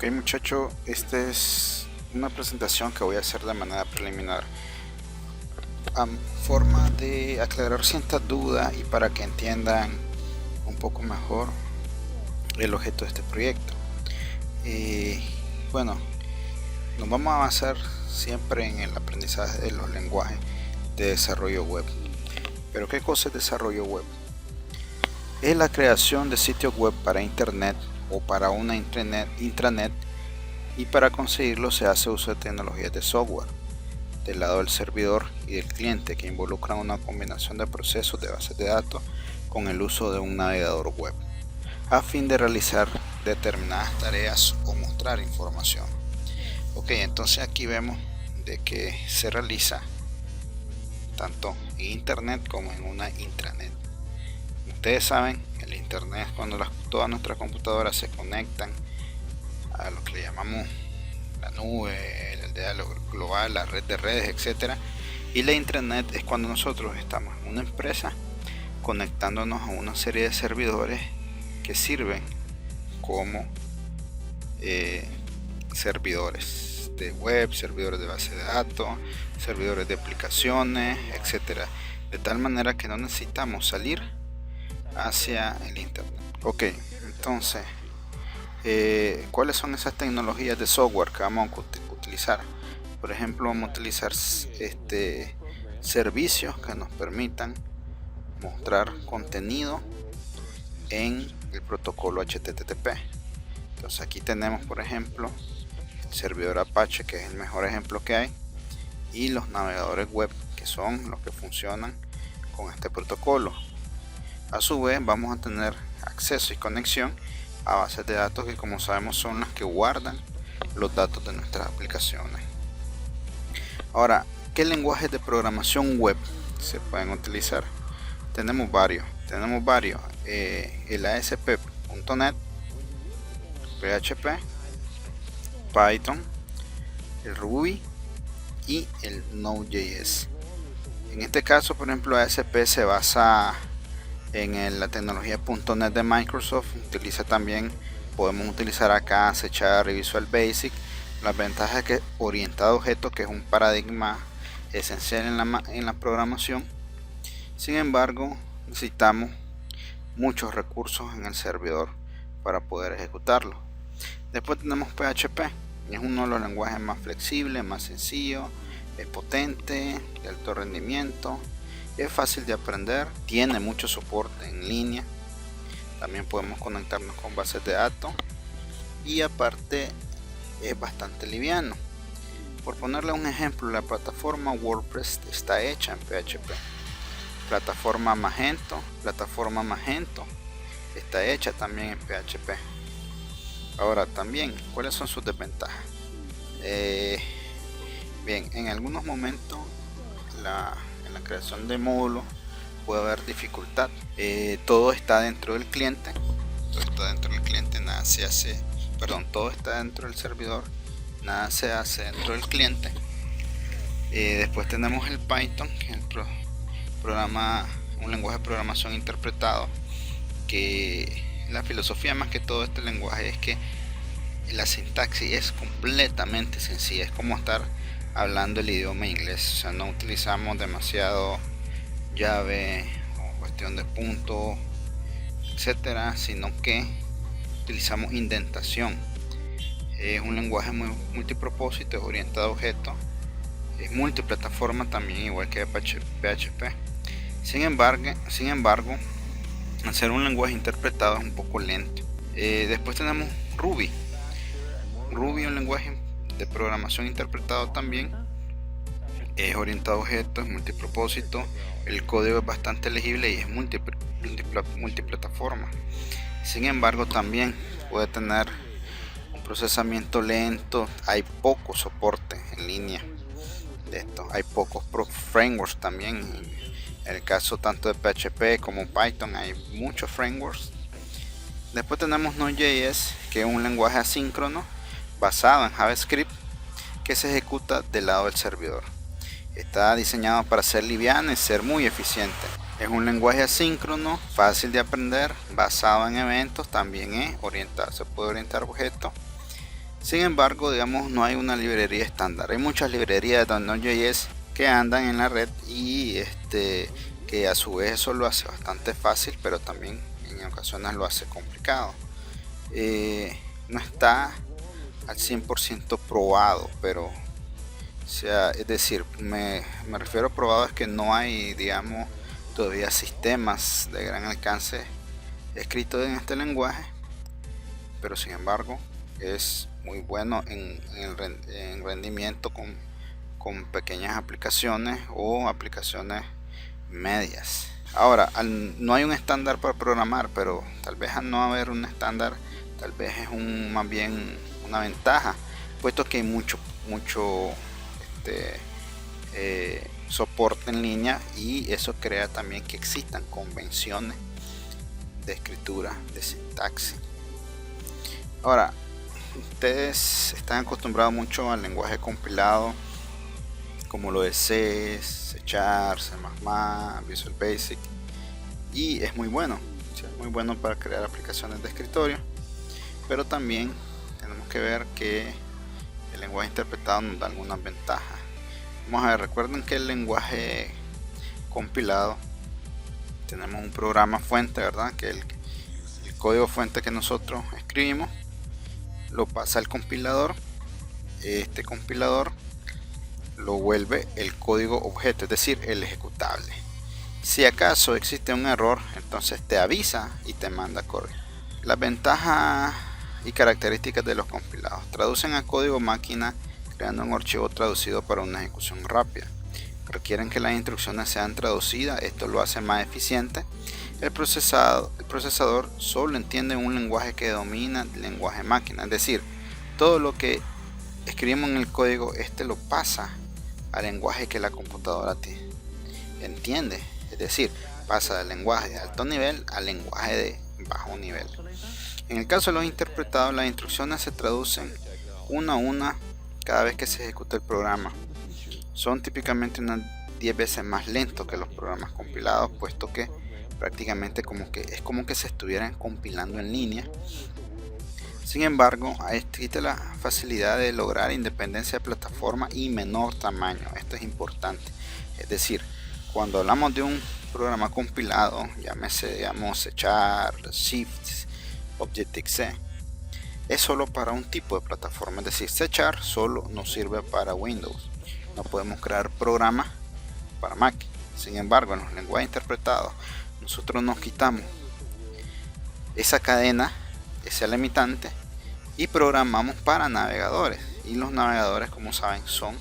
Ok, muchacho, esta es una presentación que voy a hacer de manera preliminar a forma de aclarar ciertas dudas y para que entiendan un poco mejor el objeto de este proyecto. Bueno, nos vamos a basar siempre en el aprendizaje de los lenguajes de desarrollo web. Pero ¿qué cosa es desarrollo web? Es la creación de sitios web para internet o para una intranet, y para conseguirlo se hace uso de tecnologías de software del lado del servidor y del cliente que involucran una combinación de procesos de bases de datos con el uso de un navegador web a fin de realizar determinadas tareas o mostrar información. Ok, entonces aquí vemos de que se realiza tanto en internet como en una intranet. Ustedes saben, el internet es cuando todas nuestras computadoras se conectan a lo que le llamamos la nube, el diálogo global, la red de redes, etcétera. Y la intranet es cuando nosotros estamos en una empresa conectándonos a una serie de servidores que sirven como servidores de web, servidores de base de datos, servidores de aplicaciones, etcétera. De tal manera que no necesitamos salir hacia el internet. Ok, entonces ¿cuáles son esas tecnologías de software que vamos a utilizar? Por ejemplo, vamos a utilizar servicios que nos permitan mostrar contenido en el protocolo HTTP. Entonces aquí tenemos, por ejemplo, el servidor Apache, que es el mejor ejemplo que hay, y los navegadores web, que son los que funcionan con este protocolo. A su vez vamos a tener acceso y conexión a bases de datos que, como sabemos, son las que guardan los datos de nuestras aplicaciones. Ahora, ¿qué lenguajes de programación web se pueden utilizar? Tenemos varios. El ASP.NET, PHP, Python, el Ruby y el Node.js. En este caso, por ejemplo, ASP se basa en la tecnología .NET de Microsoft. Podemos utilizar acá C# y Visual Basic. Las ventajas es que orientado a objetos, que es un paradigma esencial en la programación. Sin embargo, necesitamos muchos recursos en el servidor para poder ejecutarlo. Después tenemos PHP, es uno de los lenguajes más flexibles, más sencillo, es potente, de alto rendimiento, es fácil de aprender, tiene mucho soporte en línea. También podemos conectarnos con bases de datos y aparte es bastante liviano. Por ponerle un ejemplo, la plataforma WordPress está hecha en PHP. Plataforma Magento está hecha también en PHP. Ahora también, ¿cuáles son sus desventajas? Bien, en algunos momentos en la creación de módulos puede haber dificultad. Todo está dentro del cliente, nada se hace, todo está dentro del servidor, nada se hace dentro del cliente. Después tenemos el Python, que es un lenguaje de programación interpretado, que la filosofía más que todo de este lenguaje es que la sintaxis es completamente sencilla, es como estar hablando el idioma inglés. O sea, no utilizamos demasiado llave o cuestión de puntos, etcétera, sino que utilizamos indentación. Es un lenguaje muy multipropósito, es orientado a objetos, es multiplataforma también, igual que PHP. Sin embargo, al ser un lenguaje interpretado es un poco lento. Después tenemos Ruby, un lenguaje de programación interpretado también, es orientado a objetos, es multipropósito, el código es bastante legible y es multiplataforma. Sin embargo, también puede tener un procesamiento lento, hay poco soporte en línea de esto, hay pocos frameworks también. En el caso tanto de PHP como Python hay muchos frameworks. Después tenemos Node.js, que es un lenguaje asíncrono basado en JavaScript que se ejecuta del lado del servidor. Está diseñado para ser liviano y ser muy eficiente. Es un lenguaje asíncrono, fácil de aprender, basado en eventos, también se puede orientar a objetos. Sin embargo, digamos, no hay una librería estándar. Hay muchas librerías de Node.js que andan en la red y que a su vez eso lo hace bastante fácil, pero también en ocasiones lo hace complicado. No está al 100% probado, pero es decir, me refiero a probado es que no hay, digamos, todavía sistemas de gran alcance escritos en este lenguaje, pero sin embargo es muy bueno en rendimiento con pequeñas aplicaciones o aplicaciones medias. Ahora, no hay un estándar para programar, pero tal vez al no haber un estándar, tal vez es más bien una ventaja, puesto que hay mucho soporte en línea, y eso crea también que existan convenciones de escritura, de sintaxis. Ahora, ustedes están acostumbrados mucho al lenguaje compilado, como lo de C, C#, C++, Visual Basic, y es muy bueno, es muy bueno para crear aplicaciones de escritorio, pero también tenemos que ver que el lenguaje interpretado nos da algunas ventajas. Vamos a ver, recuerden que el lenguaje compilado, tenemos un programa fuente, ¿verdad? Que el código fuente que nosotros escribimos lo pasa al compilador. Este compilador lo vuelve el código objeto, es decir, el ejecutable. Si acaso existe un error, entonces te avisa y te manda correo. Las ventajas y características de los compilados: traducen a código máquina creando un archivo traducido para una ejecución rápida. Requieren que las instrucciones sean traducidas, esto lo hace más eficiente. El procesador solo entiende un lenguaje que domina el lenguaje máquina, es decir, todo lo que escribimos en el código, lo pasa al lenguaje que la computadora entiende, es decir, pasa del lenguaje de alto nivel al lenguaje de bajo nivel. En el caso de los interpretados, las instrucciones se traducen una a una cada vez que se ejecuta el programa. Son típicamente unas 10 veces más lentos que los programas compilados, puesto que prácticamente es como que se estuvieran compilando en línea. Sin embargo, existe la facilidad de lograr independencia de plataforma y menor tamaño. Esto es importante. Es decir, cuando hablamos de un programa compilado, llámese, digamos, C#, Shift, Objective-C, es solo para un tipo de plataforma. Es decir, C# solo nos sirve para Windows. No podemos crear programas para Mac. Sin embargo, en los lenguajes interpretados, nosotros nos quitamos esa cadena, ese limitante, y programamos para navegadores. Y los navegadores, como saben, son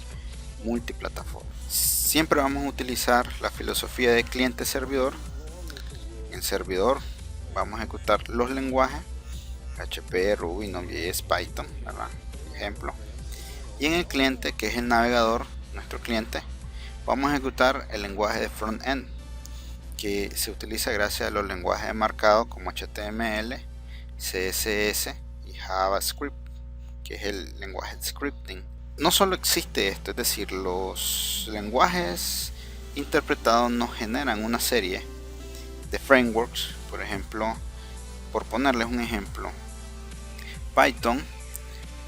multiplataforma. Siempre vamos a utilizar la filosofía de cliente-servidor. En servidor vamos a ejecutar los lenguajes PHP, Ruby, Node.js, Python, ¿verdad? Ejemplo. Y en el cliente, que es el navegador, nuestro cliente, vamos a ejecutar el lenguaje de front-end, que se utiliza gracias a los lenguajes de marcado como HTML, CSS y JavaScript, que es el lenguaje de scripting. No solo existe esto, es decir, los lenguajes interpretados nos generan una serie de frameworks. Por ejemplo, por ponerles un ejemplo, Python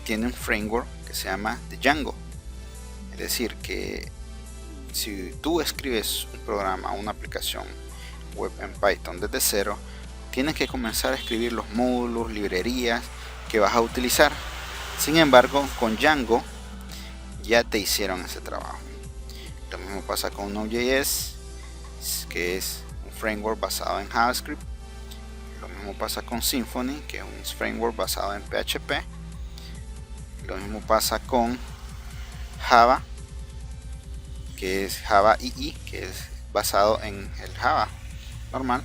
tiene un framework que se llama Django. Es decir, que si tú escribes un programa, una aplicación web en Python desde cero, tienes que comenzar a escribir los módulos, librerías que vas a utilizar. Sin embargo, con Django ya te hicieron ese trabajo. Lo mismo pasa con Node.js, que es un framework basado en JavaScript. Lo mismo pasa con Symfony, que es un framework basado en PHP. Lo mismo pasa con Java, que es Java EE, que es basado en el Java normal,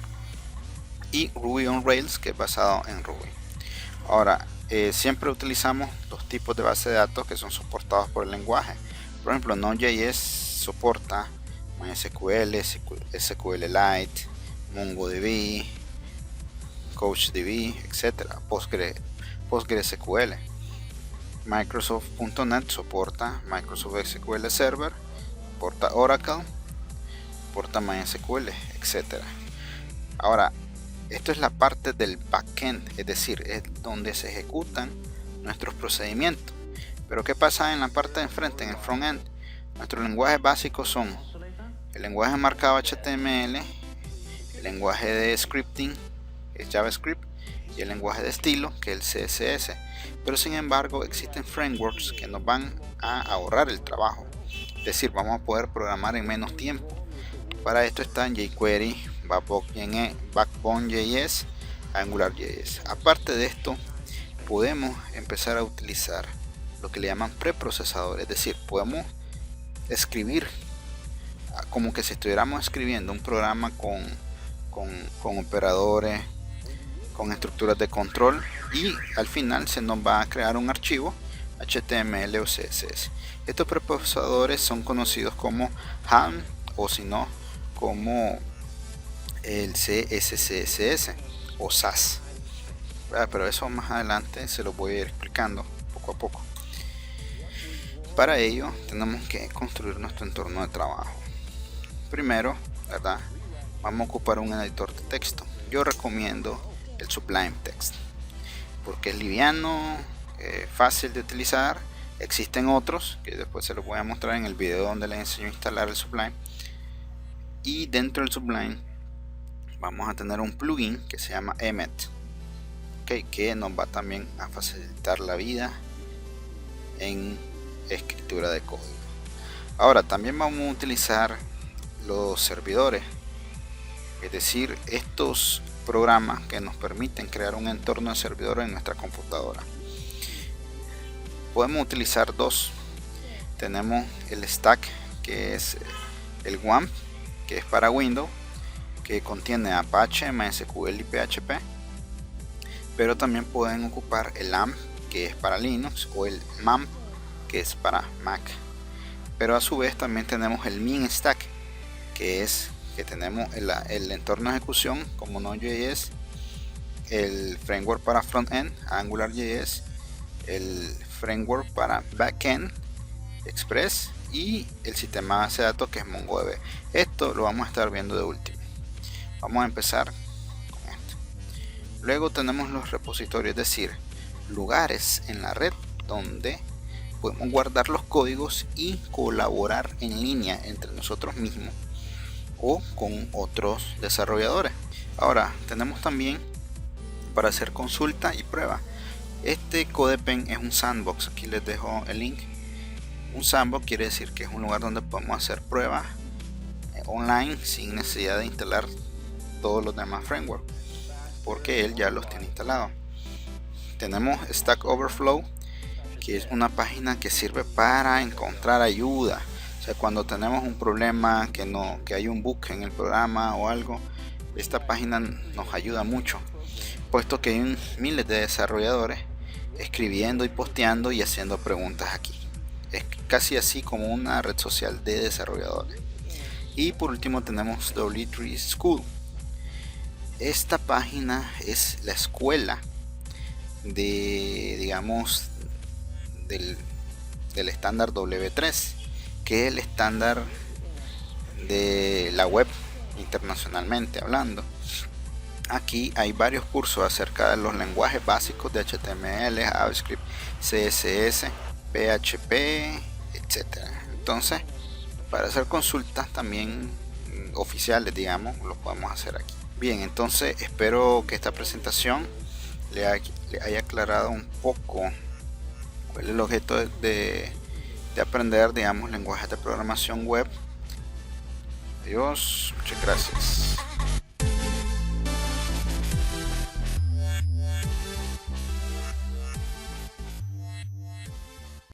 y Ruby on Rails, que es basado en Ruby. Ahora, siempre utilizamos dos tipos de base de datos que son soportados por el lenguaje. Por ejemplo, Node.js soporta MySQL, SQLite, MongoDB, CouchDB, etc. PostgreSQL. Microsoft.NET soporta Microsoft SQL Server, soporta Oracle, soporta MySQL, etc. Ahora, esto es la parte del backend, es decir, es donde se ejecutan nuestros procedimientos. Pero ¿qué pasa en la parte de enfrente, en el front-end? Nuestros lenguajes básicos son el lenguaje marcado HTML, el lenguaje de scripting, que es JavaScript, y el lenguaje de estilo, que es el CSS. Pero sin embargo existen frameworks que nos van a ahorrar el trabajo, es decir, vamos a poder programar en menos tiempo. Para esto están jQuery, Backbone.js, AngularJS. Aparte de esto, podemos empezar a utilizar lo que le llaman preprocesadores, es decir, podemos escribir como que si estuviéramos escribiendo un programa con operadores, con estructuras de control, y al final se nos va a crear un archivo HTML o CSS. Estos preprocesadores son conocidos como HAM, o si no como el CSS o SAS, pero eso más adelante se lo voy a ir explicando poco a poco. Para ello tenemos que construir nuestro entorno de trabajo. Primero, ¿verdad?, vamos a ocupar un editor de texto. Yo recomiendo el Sublime Text porque es liviano, fácil de utilizar. Existen otros que después se los voy a mostrar en el video donde les enseño a instalar el Sublime. Y dentro del Sublime vamos a tener un plugin que se llama Emmet, que nos va también a facilitar la vida en escritura de código. Ahora también vamos a utilizar los servidores, es decir, estos programas que nos permiten crear un entorno de servidor en nuestra computadora. Podemos utilizar dos. Tenemos el Stack, que es el WAMP, que es para Windows, que contiene Apache, MySQL y PHP, pero también pueden ocupar el AMP, que es para Linux, o el MAMP, que es para Mac. Pero a su vez también tenemos el MinStack, que es que tenemos el entorno de ejecución como Node.js, el framework para frontend AngularJS, el framework para backend Express y el sistema base de datos que es MongoDB. Esto lo vamos a estar viendo de último. Vamos a empezar con esto. Luego tenemos los repositorios, es decir, lugares en la red donde podemos guardar los códigos y colaborar en línea entre nosotros mismos o con otros desarrolladores. Ahora tenemos también para hacer consulta y prueba. Este CodePen es un sandbox, aquí les dejo el link. Un sandbox quiere decir que es un lugar donde podemos hacer pruebas online sin necesidad de instalar todos los demás frameworks, porque él ya los tiene instalados. Tenemos Stack Overflow, que es una página que sirve para encontrar ayuda. O sea, cuando tenemos un problema, que hay un bug en el programa o algo, esta página nos ayuda mucho, puesto que hay miles de desarrolladores escribiendo y posteando y haciendo preguntas aquí. Es casi así como una red social de desarrolladores. Y por último tenemos W3 School. Esta página es la escuela de, digamos, del estándar W3, que es el estándar de la web internacionalmente hablando. Aquí hay varios cursos acerca de los lenguajes básicos de HTML, JavaScript, CSS, PHP, etc. Entonces, para hacer consultas también oficiales, digamos, lo podemos hacer aquí. Bien, entonces espero que esta presentación le haya aclarado un poco cuál es el objeto de aprender, digamos, lenguajes de programación web. Adiós, muchas gracias.